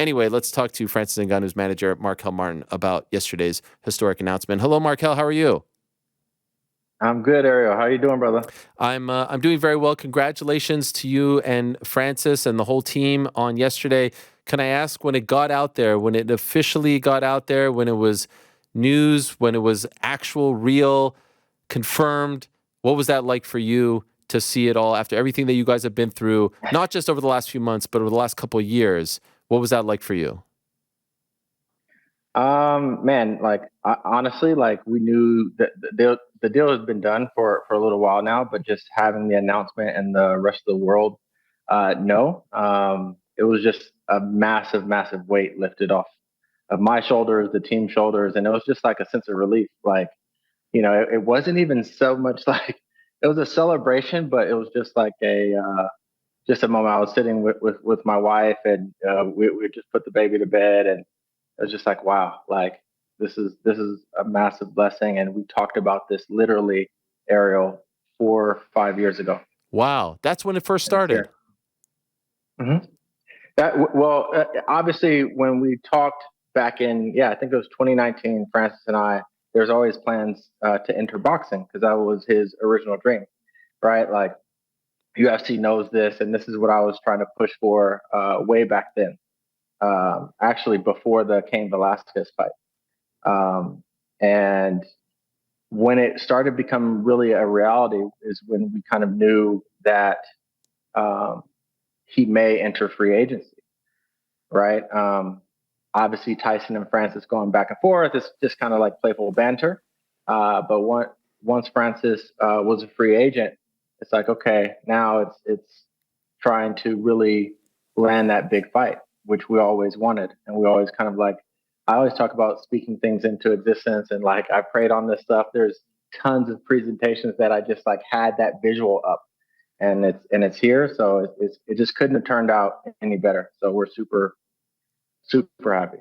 Anyway, let's talk to Francis Ngannou's manager, Marquel Martin, about yesterday's historic announcement. Hello, Marquel. How are you? I'm good, Ariel. How are you doing, brother? I'm doing very well. Congratulations to you and Francis and the whole team on yesterday. Can I ask, when it got out there, when it officially got out there, when it was news, when it was actual, real, confirmed, what was that like for you to see it all after everything that you guys have been through, not just over the last few months, but over the last couple of years? What was that like for you? Man, honestly, we knew that the deal has been done for a little while now, but just having the announcement and the rest of the world, no, it was just a massive, massive weight lifted off of my shoulders, the team's shoulders, and it was just like a sense of relief. It wasn't even so much like it was a celebration, but it was just like just a moment. I was sitting with my wife, and we just put the baby to bed, and it was just like, wow, like this is a massive blessing. And we talked about this literally, Ariel, 4 or 5 years ago. Wow, that's when it first And it's started. here. hmm Obviously, when we talked back in, yeah, I think it was 2019, Francis and I, there's always plans to enter boxing because that was his original dream, right? Like UFC knows this, and this is what I was trying to push for way back then. Actually, before the Cain Velasquez fight. And when it started becoming really a reality is when we kind of knew that um, he may enter free agency, right? Obviously, Tyson and Francis going back and forth. It's just kind of like playful banter. But once Francis was a free agent, it's like, okay, now it's trying to really land that big fight, which we always wanted, and we always kind of like. I always talk about speaking things into existence, and like I prayed on this stuff. There's tons of presentations that I just like had that visual up, and it's here. So it just couldn't have turned out any better. So we're super super happy.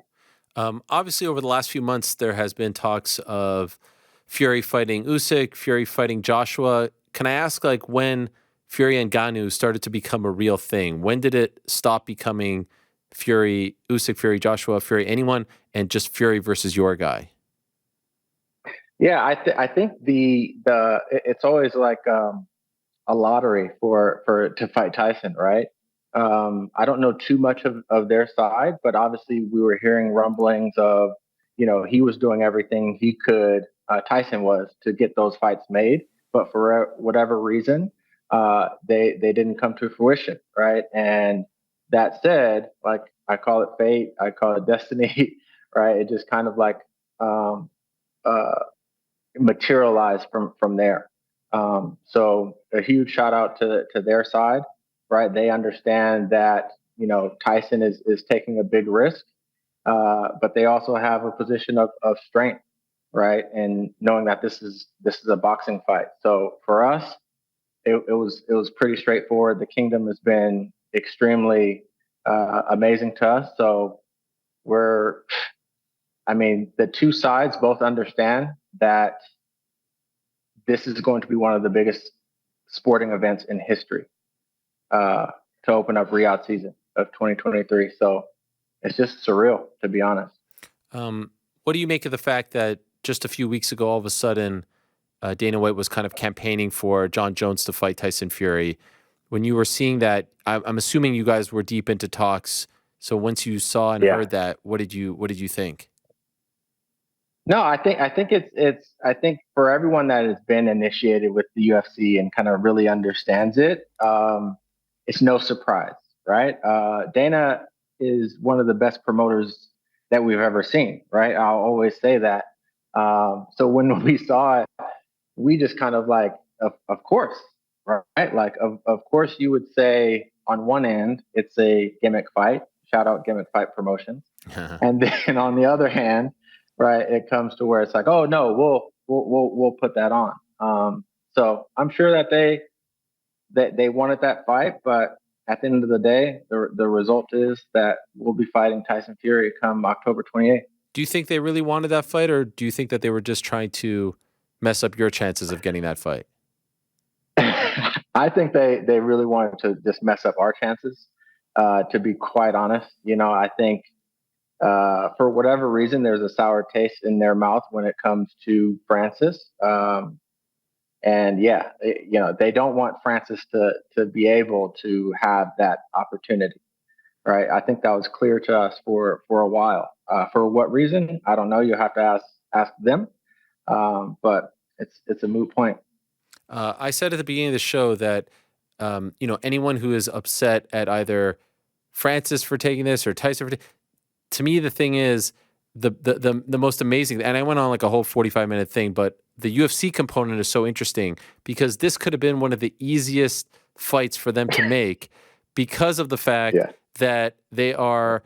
Obviously, over the last few months, there has been talks of Fury fighting Usyk, Fury fighting Joshua. Can I ask, like, when Fury and Ngannou started to become a real thing? When did it stop becoming Fury, Usyk, Fury, Joshua, Fury, anyone, and just Fury versus your guy? Yeah, I think it's always like a lottery for to fight Tyson, right? I don't know too much of their side, but obviously we were hearing rumblings of, he was doing everything he could, Tyson was, to get those fights made, but for whatever reason, they didn't come to fruition, right? And that said, like I call it fate, I call it destiny, right? It just kind of like um, uh, materialized from there. So a huge shout out to their side, right? They understand that Tyson is taking a big risk, but they also have a position of strength, right? And knowing that this is a boxing fight. So for us, it was pretty straightforward. The kingdom has been extremely amazing to us. So we're, I mean, the two sides both understand that this is going to be one of the biggest sporting events in history uh, to open up Riyadh season of 2023. So it's just surreal, to be honest. What do you make of the fact that just a few weeks ago, all of a sudden, Dana White was kind of campaigning for Jon Jones to fight Tyson Fury? When you were seeing that, I'm assuming you guys were deep into talks. So once you saw and Yeah. heard that, what did you think? No, I think I think for everyone that has been initiated with the UFC and kind of really understands it, it's no surprise, right? Dana is one of the best promoters that we've ever seen, right? I'll always say that. So when we saw it, we just kind of like, of course, right? Like, of course, you would say on one end, it's a gimmick fight. Shout out Gimmick Fight Promotions. And then on the other hand, right, it comes to where it's like, oh no, we'll put that on. So I'm sure that they wanted that fight, but at the end of the day, the result is that we'll be fighting Tyson Fury come October 28th. Do you think they really wanted that fight, or do you think that they were just trying to mess up your chances of getting that fight? I think they really wanted to just mess up our chances. To be quite honest, I think For whatever reason, there's a sour taste in their mouth when it comes to Francis. And yeah, they don't want Francis to be able to have that opportunity, right? I think that was clear to us for a while. For what reason? I don't know. You have to ask them. But it's a moot point. I said at the beginning of the show that anyone who is upset at either Francis for taking this or Tyson to me the thing is the most amazing, and I went on like a whole 45-minute thing, but the UFC component is so interesting because this could have been one of the easiest fights for them to make because of the fact Yeah. that they are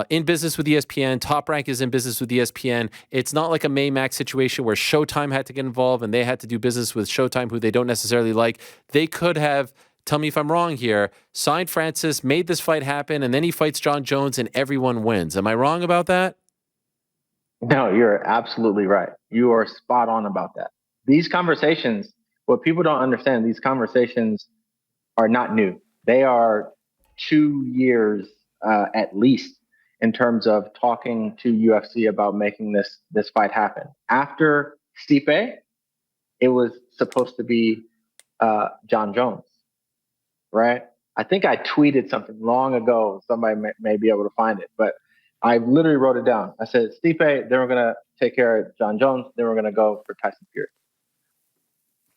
in business with ESPN. Top Rank is in business with ESPN. It's not like a Maymax situation where Showtime had to get involved and they had to do business with Showtime, who they don't necessarily like. They could have, tell me if I'm wrong here, signed Francis, made this fight happen, and then he fights Jon Jones and everyone wins. Am I wrong about that? No, you're absolutely right. You are spot on about that. These conversations, what people don't understand, these conversations are not new. They are 2 years at least in terms of talking to UFC about making this fight happen. After Stipe, it was supposed to be Jon Jones, right? I think I tweeted something long ago. Somebody may be able to find it, but I literally wrote it down. I said Stipe, then we're gonna take care of Jon Jones, then we're gonna go for Tyson Fury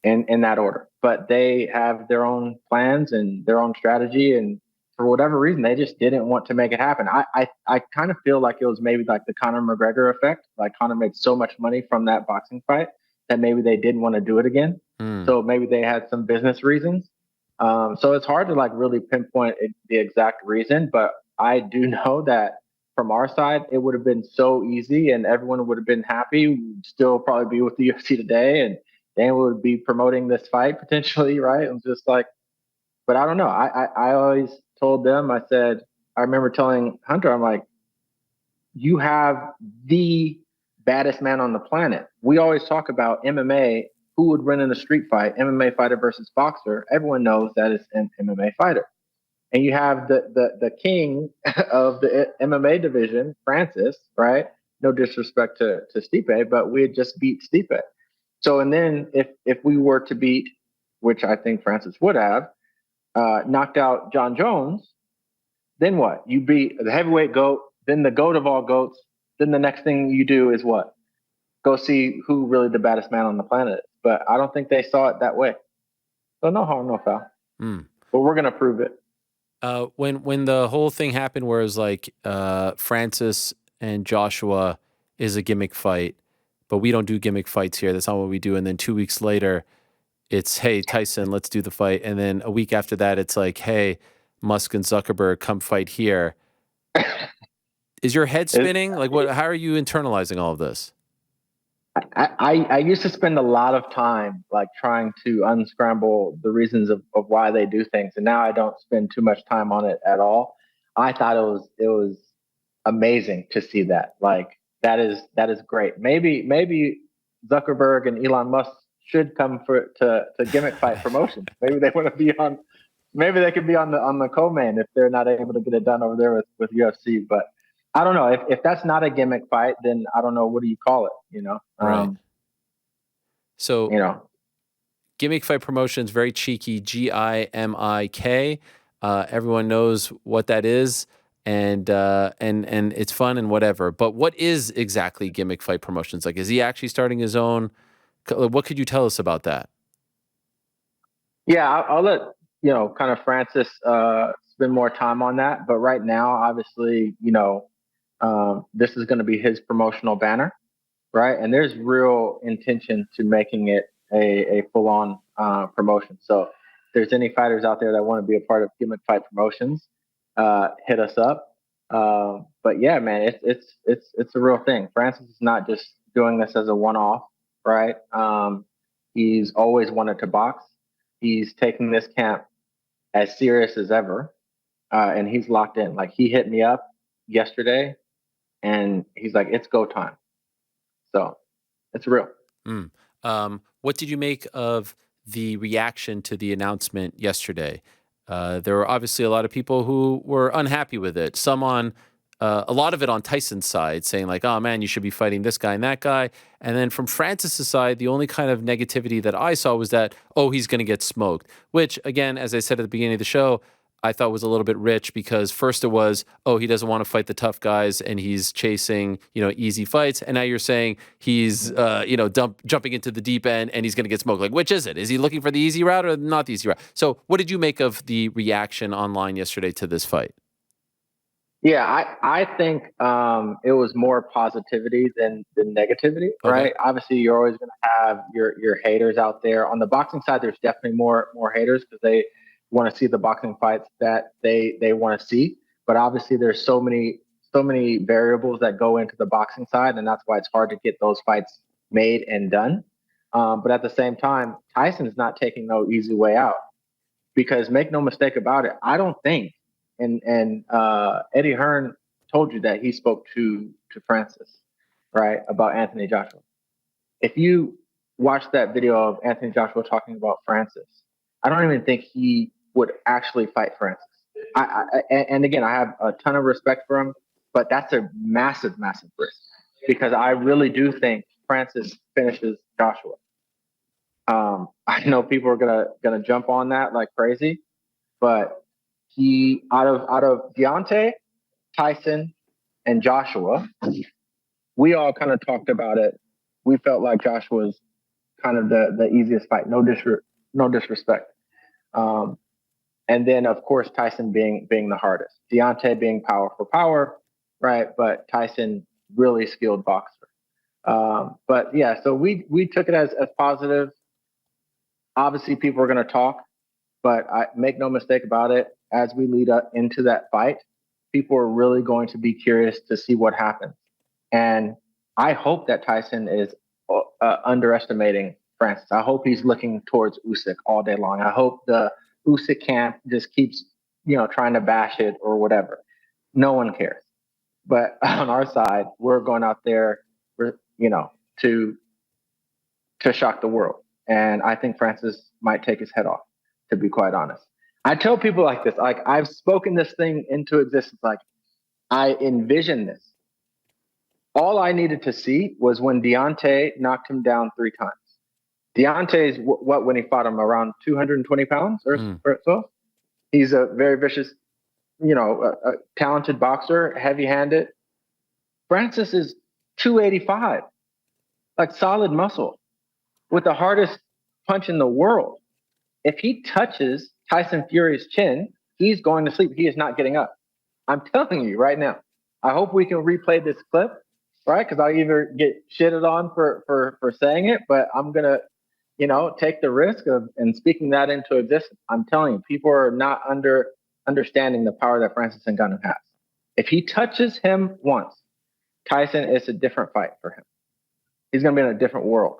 in that order. But they have their own plans and their own strategy, and for whatever reason, they just didn't want to make it happen. I kind of feel like it was maybe like the Conor McGregor effect. Like Conor made so much money from that boxing fight that maybe they didn't want to do it again. Hmm. So maybe they had some business reasons. So it's hard to like really pinpoint the exact reason, but I do know that from our side, it would have been so easy and everyone would have been happy. We'd still probably be with the UFC today and Dan would be promoting this fight potentially, right? I'm just like, but I don't know. I always told them, I said, I remember telling Hunter, I'm like, you have the baddest man on the planet. We always talk about MMA, who would win in a street fight, MMA fighter versus boxer. Everyone knows that it's an MMA fighter. And you have the king of the MMA division, Francis, right? No disrespect to Stipe, but we had just beat Stipe. So, and then if we were to beat, which I think Francis would have, knocked out Jon Jones, then what? You beat the heavyweight goat, then the goat of all goats. Then the next thing you do is what? Go see who really the baddest man on the planet is. But I don't think they saw it that way. So no harm, no foul. Hmm. But we're gonna prove it. When the whole thing happened, where it was like Francis and Joshua is a gimmick fight, but we don't do gimmick fights here. That's not what we do. And then 2 weeks later, it's hey Tyson, let's do the fight. And then a week after that, it's like hey Musk and Zuckerberg, come fight here. Is your head spinning? Like what? How are you internalizing all of this? I used to spend a lot of time like trying to unscramble the reasons of why they do things, and now I don't spend too much time on it at all. I thought it was amazing to see that. Like that is great. Maybe Zuckerberg and Elon Musk should come to gimmick fight promotions. Maybe they want to be on. Maybe they could be on the co-main if they're not able to get it done over there with UFC. But I don't know if that's not a gimmick fight, then I don't know what do you call it. Right. So You know. gimmick fight promotions, very cheeky, GIMIK. Everyone knows what that is, and it's fun and whatever. But what is exactly gimmick fight promotions? Like, is he actually starting his own? What could you tell us about that? Yeah, I'll let kind of Francis spend more time on that. But right now, obviously, this is going to be his promotional banner, right? And there's real intention to making it a full on promotion. So if there's any fighters out there that want to be a part of Gimmick Fight Promotions, hit us up. But yeah, man, it's a real thing. Francis is not just doing this as a one off, right? He's always wanted to box. He's taking this camp as serious as ever, and he's locked in. Like he hit me up yesterday, and he's like, "It's go time." So it's real. Mm. What did you make of the reaction to the announcement yesterday? There were obviously a lot of people who were unhappy with it. Some on a lot of it on Tyson's side, saying like, "Oh man, you should be fighting this guy and that guy." And then from Francis's side, the only kind of negativity that I saw was that, "Oh, he's going to get smoked." Which, again, as I said at the beginning of the show, I thought was a little bit rich because first it was, "Oh, he doesn't want to fight the tough guys and he's chasing, easy fights," and now you're saying he's, jumping into the deep end and he's going to get smoked. Like, which is it? Is he looking for the easy route or not the easy route? So, what did you make of the reaction online yesterday to this fight? Yeah, I think it was more positivity than negativity, Okay. right? Obviously, you're always going to have your haters out there. On the boxing side, there's definitely more haters because they want to see the boxing fights that they want to see. But obviously, there's so many variables that go into the boxing side, and that's why it's hard to get those fights made and done. But at the same time, Tyson's not taking no easy way out because make no mistake about it, I don't think, and Eddie Hearn told you that he spoke to Francis, right, about Anthony Joshua. If you watch that video of Anthony Joshua talking about Francis, I don't even think he would actually fight Francis. And again, I have a ton of respect for him, but that's a massive, massive risk because I really do think Francis finishes Joshua. I know people are gonna jump on that like crazy, but he out of Deontay, Tyson, and Joshua, we all kind of talked about it. We felt like Joshua's kind of the easiest fight. No disrespect. Um, and then of course Tyson being the hardest. Deontay being power for power, right? But Tyson really skilled boxer. But yeah, so we took it as positive. Obviously, people are going to talk, but I make no mistake about it. As we lead up into that fight, people are really going to be curious to see what happens. And I hope that Tyson is underestimating Francis. I hope he's looking towards Usyk all day long. I hope the Usyk camp just keeps, trying to bash it or whatever. No one cares. But on our side, we're going out there, to shock the world. And I think Francis might take his head off, to be quite honest. I tell people like this, like I've spoken this thing into existence. Like I envision this. All I needed to see was when Deontay knocked him down 3 times. Deontay's what when he fought him around 220 pounds or so. He's a very vicious, a talented boxer, heavy-handed. Francis is 285, like solid muscle with the hardest punch in the world. If he touches Tyson Fury's chin, he's going to sleep. He is not getting up. I'm telling you right now. I hope we can replay this clip, right? Because I'll either get shitted on for saying it, but I'm gonna, take the risk of and speaking that into existence. I'm telling you, people are not understanding the power that Francis Ngannou has. If he touches him once, Tyson is a different fight for him. He's gonna be in a different world.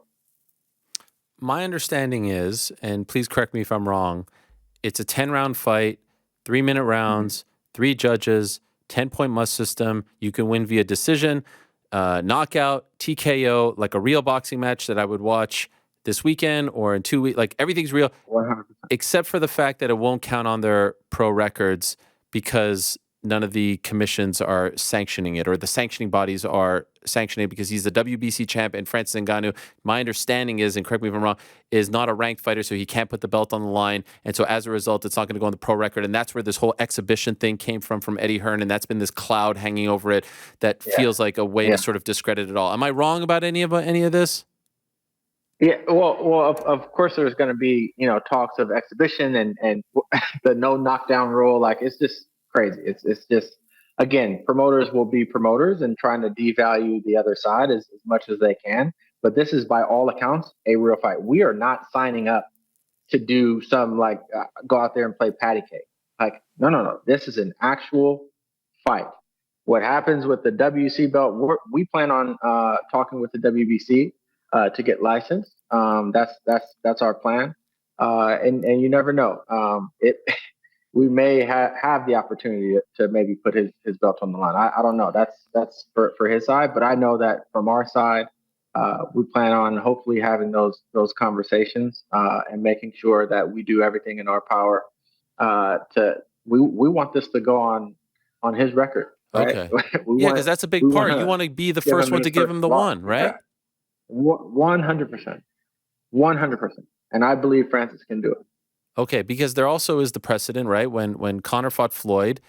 My understanding is, and please correct me if I'm wrong, it's a 10-round fight, 3-minute rounds, 3 judges, 10-point must system. You can win via decision, knockout, TKO, like a real boxing match that I would watch this weekend or in 2 weeks. Like everything's real, 100%. except for the fact that it won't count on their pro records because none of the commissions are sanctioning it, or the sanctioning bodies are sanctioning it because he's the WBC champ and Francis Ngannou, my understanding is, and correct me if I'm wrong, is not a ranked fighter, so he can't put the belt on the line. And so as a result, it's not going to go on the pro record. And that's where this whole exhibition thing came from Eddie Hearn. And that's been this cloud hanging over it that feels like a way to sort of discredit it all. Am I wrong about any of this? Yeah, well, of course, there's going to be talks of exhibition and the no knockdown rule. Like it's just crazy. It's just again, promoters will be promoters and trying to devalue the other side as much as they can. But this is, by all accounts, a real fight. We are not signing up to do some like go out there and play patty cake. Like no. This is an actual fight. What happens with the WC belt? We plan on talking with the WBC to get licensed. That's our plan. And you never know. It we may have the opportunity to maybe put his belt on the line. I don't know. That's for his side, but I know that from our side, we plan on hopefully having those conversations and making sure that we do everything in our power we want this to go on his record. right? Okay. we Yeah, want because that's a big we want part. You to want to be the give first him one his to give first him the loss. one, Yeah, right? 100%, 100%. And I believe Francis can do it. Okay, because there also is the precedent, right? When Conor fought Floyd,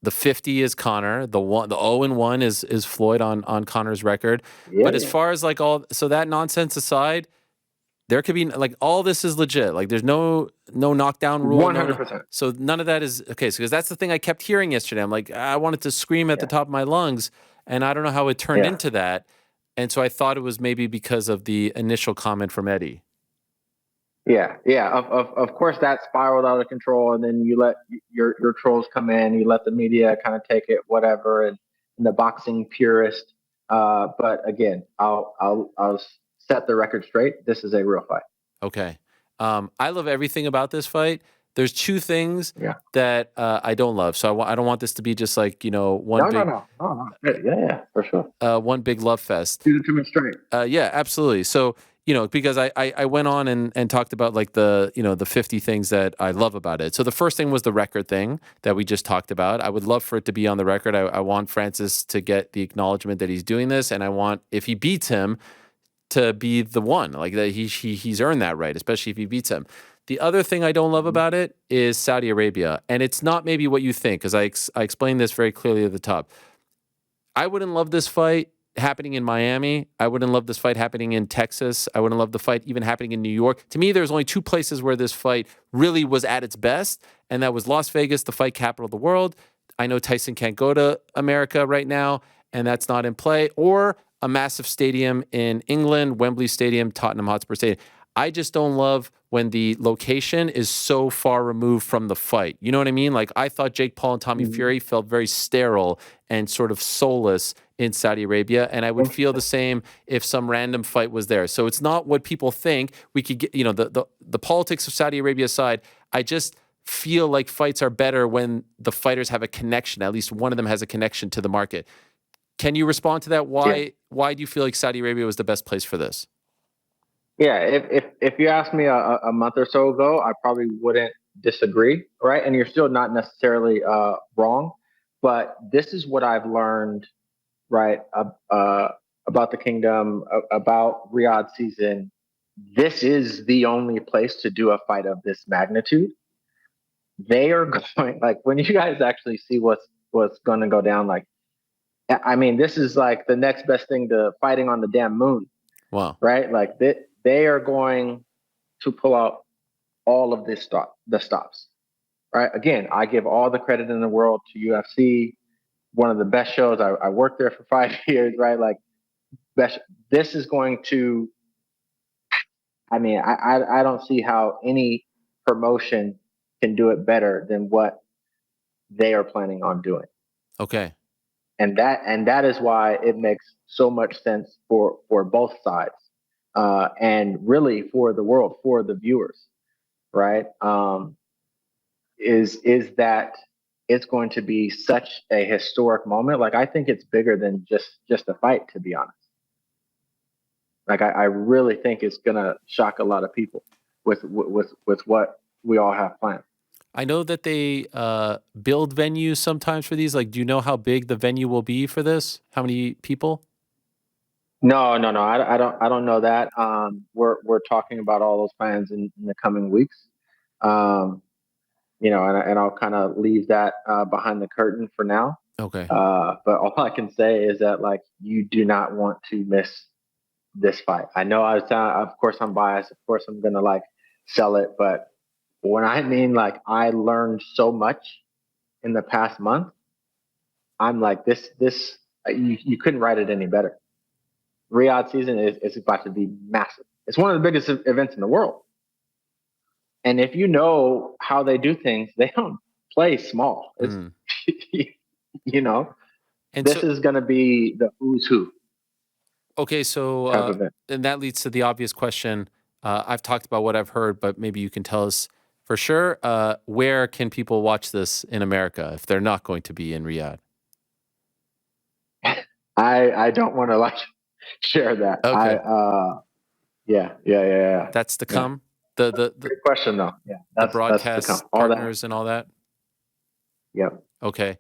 the 50 is Conor, the 0-1 is Floyd on Conor's record. Yeah, But as yeah, far as like all so that nonsense aside, there could be like all this is legit. Like there's no knockdown rule, one no, hundred no. percent. So none of that is okay. So because that's the thing I kept hearing yesterday. I'm like, I wanted to scream at the Yeah, top of my lungs, and I don't know how it turned yeah. into that. And so I thought it was maybe because of the initial comment from Eddie. Yeah, yeah. Of course, that spiraled out of control, and then you let your trolls come in. You let the media kind of take it, whatever, and the boxing purist. But again, I'll set the record straight. This is a real fight. Okay. I love everything about this fight. There's two things Yeah. that I don't love. So I don't want this to be just like, No, no, no, no, no. Yeah, yeah, for sure. one big love fest. Shoot it to me straight. Yeah, absolutely. So, because I went on and talked about like the 50 things that I love about it. So the first thing was the record thing that we just talked about. I would love for it to be on the record. I want Francis to get the acknowledgement that he's doing this. And I want, if he beats him, to be the one. Like that he's earned that right, especially if he beats him. The other thing I don't love Mhm. about it is Saudi Arabia. And it's not maybe what you think, because I explained this very clearly at the top. I wouldn't love this fight happening in Miami. I wouldn't love this fight happening in Texas. I wouldn't love the fight even happening in New York. To me, there's only two places where this fight really was at its best, and that was Las Vegas, the fight capital of the world. I know Tyson can't go to America right now, and that's not in play, or a massive stadium in England, Wembley Stadium, Tottenham Hotspur Stadium. I just don't love when the location is so far removed from the fight. You know what I mean? Like I thought Jake Paul and Tommy Mhm. Fury felt very sterile and sort of soulless in Saudi Arabia, and I would feel the Interesting. same if some random fight was there. So it's not what people think. We could get, the politics of Saudi Arabia aside, I just feel like fights are better when the fighters have a connection. At least one of them has a connection to the market. Can you respond to that? Yeah. Why do you feel like Saudi Arabia was the best place for this? Yeah, if you asked me a month or so ago, I probably wouldn't disagree, right? And you're still not necessarily wrong, but this is what I've learned, right, about the kingdom, about Riyadh season. This is the only place to do a fight of this magnitude. They are going like when you guys actually see what's going to go down. Like, I mean, this is like the next best thing to fighting on the damn moon, Wow. right? Like they are going to pull out all of the stops. Right. Again, I give all the credit in the world to UFC, one of the best shows. I worked there for 5 years, right? Like best this is going to I mean, I don't see how any promotion can do it better than what they are planning on doing. Okay. And that is why it makes so much sense for both sides. And really for the world, for the viewers, right? Is that it's going to be such a historic moment. Like I think it's bigger than just a fight, to be honest. Like I really think it's gonna shock a lot of people with what we all have planned. I know that they build venues sometimes for these. Like, do you know how big the venue will be for this? How many people? No, no, no. I don't know that. We're talking about all those plans in the coming weeks. Um, and I'll kind of leave that behind the curtain for now. Okay. But all I can say is that like you do not want to miss this fight. I know of course I'm biased. Of course I'm gonna like sell it, but when I mean like I learned so much in the past month, I'm like this you couldn't write it any better. Riyadh season is about to be massive. It's one of the biggest events in the world. And if you know how they do things, they don't play small. It's Mm. you know, And this so, is gonna be the who's who okay, so type event. and that leads to the obvious question. I've talked about what I've heard, but maybe you can tell us for sure. Where can people watch this in America if they're not going to be in Riyadh? I don't want to like share that. I Okay, yeah. that's to Yeah. come. The Great question though. Yeah, the that's to come. broadcast All that. partners and all that. Yep. Okay.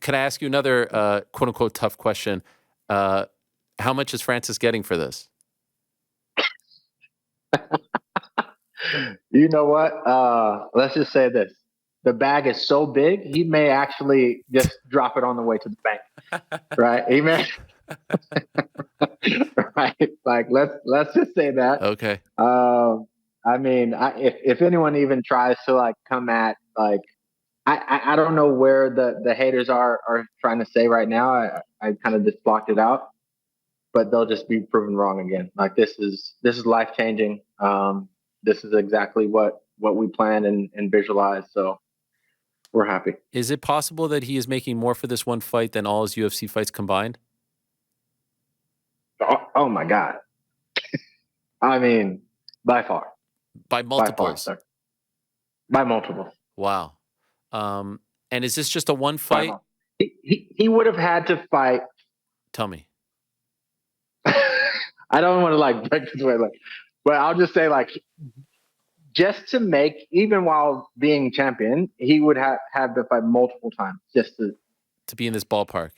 Can I ask you another quote unquote tough question? How much is Francis getting for this? You know what? Let's just say this: the bag is so big, he may actually just drop it on the way to the bank. Right? He may. Right? Like let's just say that. Okay. I mean, if anyone even tries to like come at like, I don't know where the haters are trying to say right now. I kind of just blocked it out, but they'll just be proven wrong again. Like this is life changing. This is exactly what we planned and visualized. So we're happy. Is it possible that he is making more for this one fight than all his UFC fights combined? Oh my God. I mean, by far, By multiples. sir. By multiple. Wow. And is this just a one fight? He would have had to fight. Tell me. I don't want to like break this way, but I'll just say like, just to make, even while being champion, he would have to fight multiple times just to be in this ballpark.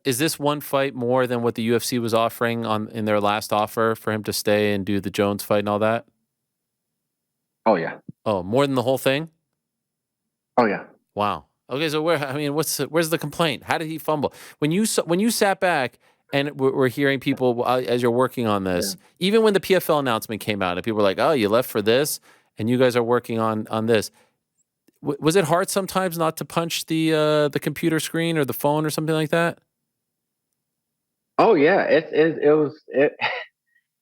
Is this one fight more than what the UFC was offering in their last offer for him to stay and do the Jones fight and all that? Oh yeah. Oh, more than the whole thing? Oh yeah. Wow. Okay, so where's the complaint? How did he fumble? When you sat back and we're hearing people as you're working on this, even when the PFL announcement came out and people were like, "Oh, you left for this, and you guys are working on this." Was it hard sometimes not to punch the computer screen or the phone or something like that? Oh yeah, it was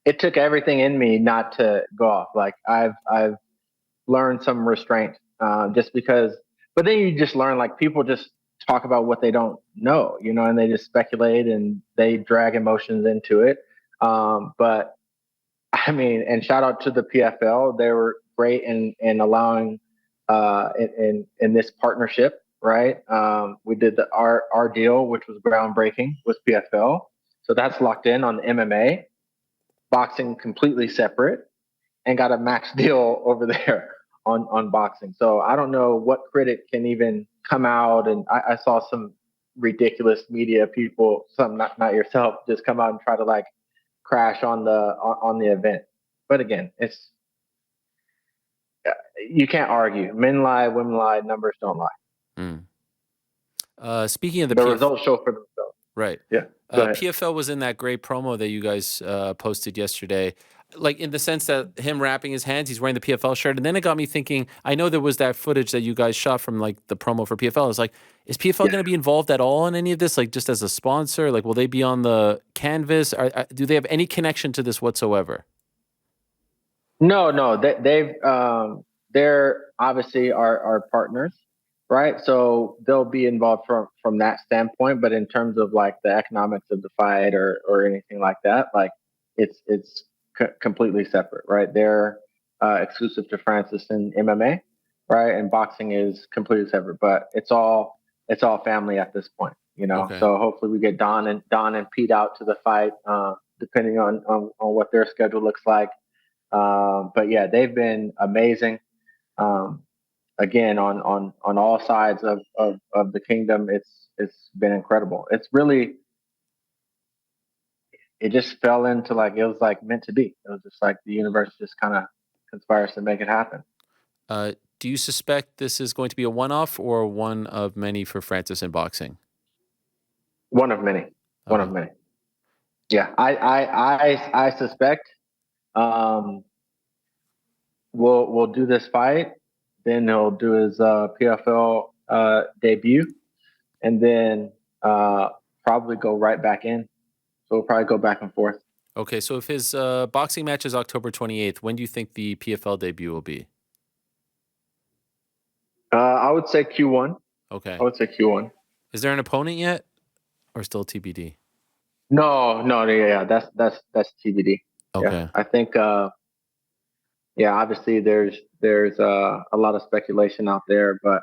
it took everything in me not to go off. Like I've learned some restraint, just because. But then you just learn like people just talk about what they don't know, and they just speculate and they drag emotions into it. But I mean, and shout out to the PFL, they were great in allowing in this partnership. Right, we did our deal, which was groundbreaking with PFL. So that's locked in on MMA. Boxing completely separate, and got a max deal over there on boxing. So I don't know what critic can even come out, and I saw some ridiculous media people, some not yourself, just come out and try to like crash on the event. But again, it's you can't argue. Men lie, women lie, numbers don't lie. Speaking of the results show for themselves. Right. Yeah. Go ahead. PFL was in that great promo that you guys posted yesterday. Like in the sense that him wrapping his hands, he's wearing the PFL shirt. And then it got me thinking, I know there was that footage that you guys shot from like the promo for PFL. I was like, is PFL going to be involved at all in any of this? Like just as a sponsor? Like will they be on the canvas? Do they have any connection to this whatsoever? No. They're obviously our partners, right? So they'll be involved from that standpoint. But in terms of like the economics of the fight or anything like that, like it's completely separate, right? They're exclusive to Francis in MMA, right? And boxing is completely separate. But it's all family at this point, Okay. So hopefully we get Don and Pete out to the fight, depending on what their schedule looks like. But yeah, they've been amazing. Again, on all sides of the kingdom, it's been incredible. It's really, it just fell into like, it was like meant to be. It was just like the universe just kind of conspires to make it happen. Do you suspect this is going to be a one-off or one of many for Francis in boxing? One of many. One of many. Yeah, I suspect. We'll do this fight, then he'll do his PFL debut, and then probably go right back in. So we'll probably go back and forth. Okay, so if his boxing match is October 28th, when do you think the PFL debut will be? I would say Q1. Okay. I would say Q1. Is there an opponent yet, or still TBD? No, yeah, that's TBD. Okay. Yeah, I think. Obviously there's a lot of speculation out there, but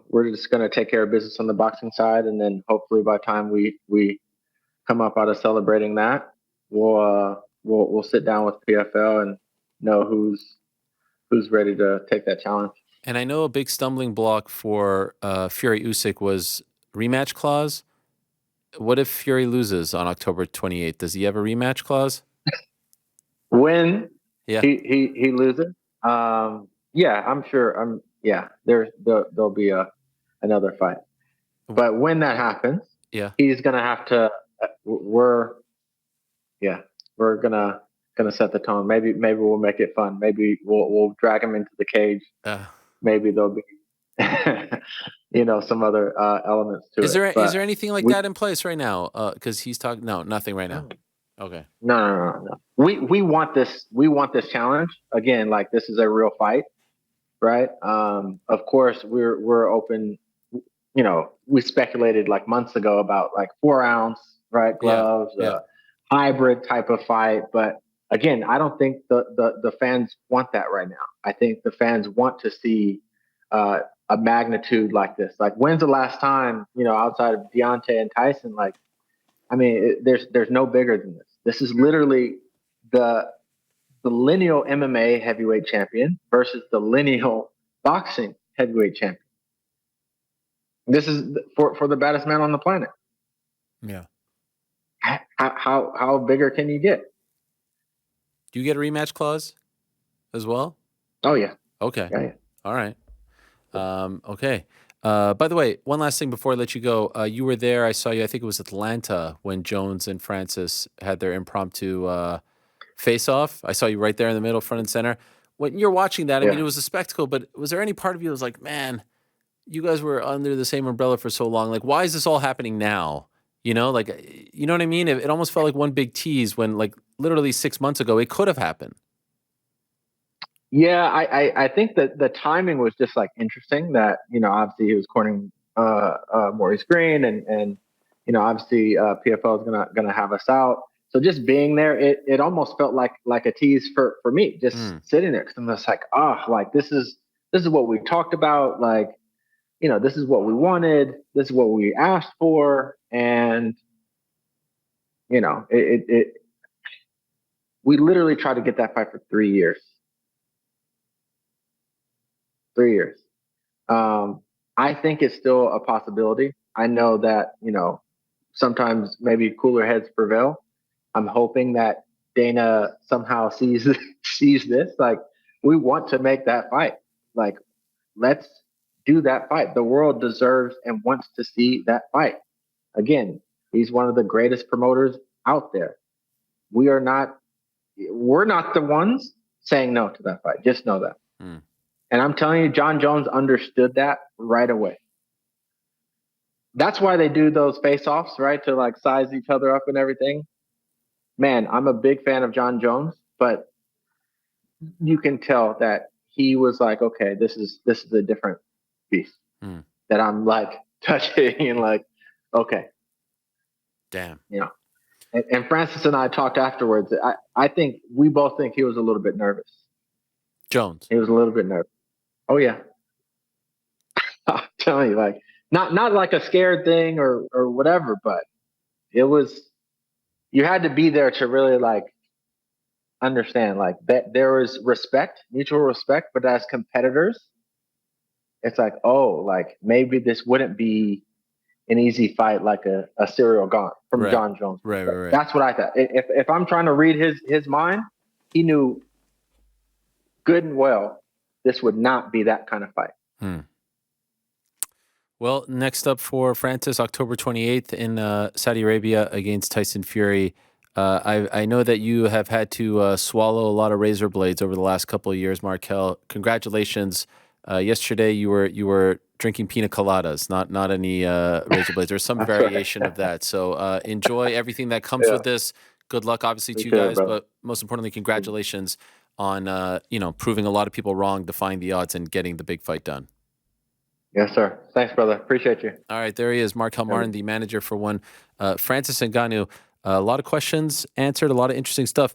we're just gonna take care of business on the boxing side, and then hopefully by the time we come up out of celebrating that, we'll sit down with PFL and know who's ready to take that challenge. And I know a big stumbling block for Fury Usyk was rematch clause. What if Fury loses on October 28th? Does he have a rematch clause? When Yeah. he loses, yeah, I'm sure. Yeah, there'll be another fight. But when that happens, Yeah. he's gonna have to. We're yeah, we're gonna set the tone. Maybe we'll make it fun. Maybe we'll drag him into the cage. Uh, Maybe there'll be some other elements to is it. there But anything like we that in place right now? Because he's talking. No, nothing right now. no Okay. no. We want this. We want this challenge again. Like this is a real fight, right? Of course, we're open. We speculated like months ago about like 4 ounce, right? Yeah. Gloves, Yeah. hybrid type of fight. But again, I don't think the fans want that right now. I think the fans want to see uh, a magnitude like this. Like, when's the last time, outside of Deontay and Tyson? Like, I mean, there's no bigger than this. This is literally the lineal MMA heavyweight champion versus the lineal boxing heavyweight champion. This is for the baddest man on the planet. Yeah. How bigger can you get? Do you get a rematch clause as well? Oh yeah, Okay. yeah. All right. Okay. By the way, one last thing before I let you go. You were there. I saw you. I think it was Atlanta when Jones and Francis had their impromptu face off. I saw you right there in the middle, front and center. When you're watching that, I mean, Yeah. it was a spectacle, but was there any part of you that was like, man, you guys were under the same umbrella for so long. Like, why is this all happening now? You know what I mean? It almost felt like one big tease when, like, literally 6 months ago, it could have happened. Yeah, I think that the timing was just like interesting. That obviously he was cornering Maurice Green, and obviously PFL is gonna have us out. So just being there, it almost felt like a tease for me, just Mm. sitting there, because I'm just like, like this is what we talked about. Like, this is what we wanted, this is what we asked for, and it we literally tried to get that fight for 3 years. 3 years. I think it's still a possibility. I know that, sometimes maybe cooler heads prevail. I'm hoping that Dana somehow sees sees this. Like, we want to make that fight. Like, let's do that fight. The world deserves and wants to see that fight. Again, he's one of the greatest promoters out there. We are not we're not the ones saying no to that fight. Just know that. Mm. And I'm telling you, Jon Jones understood that right away. That's why they do those face-offs, right? To like size each other up and everything. Man, I'm a big fan of Jon Jones, but you can tell that he was like, okay, this is a different beast Mm. that I'm like touching and like, okay, Damn. And Francis and I talked afterwards. I think we both think he was a little bit nervous. Jones. He was a little bit nervous. Oh yeah, I'm telling you, like not like a scared thing or whatever, but it was. You had to be there to really like understand like that there was respect, mutual respect, but as competitors, it's like, oh, like maybe this wouldn't be an easy fight like a serial gaunt from Right. Jon Jones. Right. Right. Right. That's what I thought. If I'm trying to read his mind, he knew good and well this would not be that kind of fight. Hmm. Well, next up for Francis, October 28th in Saudi Arabia against Tyson Fury. I know that you have had to swallow a lot of razor blades over the last couple of years, Marquel. Congratulations. Yesterday you were drinking pina coladas, not any razor blades or some That's right. variation of that. So enjoy everything that comes Yeah, with this. Good luck, obviously, to you appreciate it, guys, brother. but most importantly, congratulations on proving a lot of people wrong, defying the odds, and getting the big fight done. Yes, sir. Thanks, brother. Appreciate you. All right, there he is, Marquel Have a Martin, the manager for one. Francis Ngannou, a lot of questions answered, a lot of interesting stuff.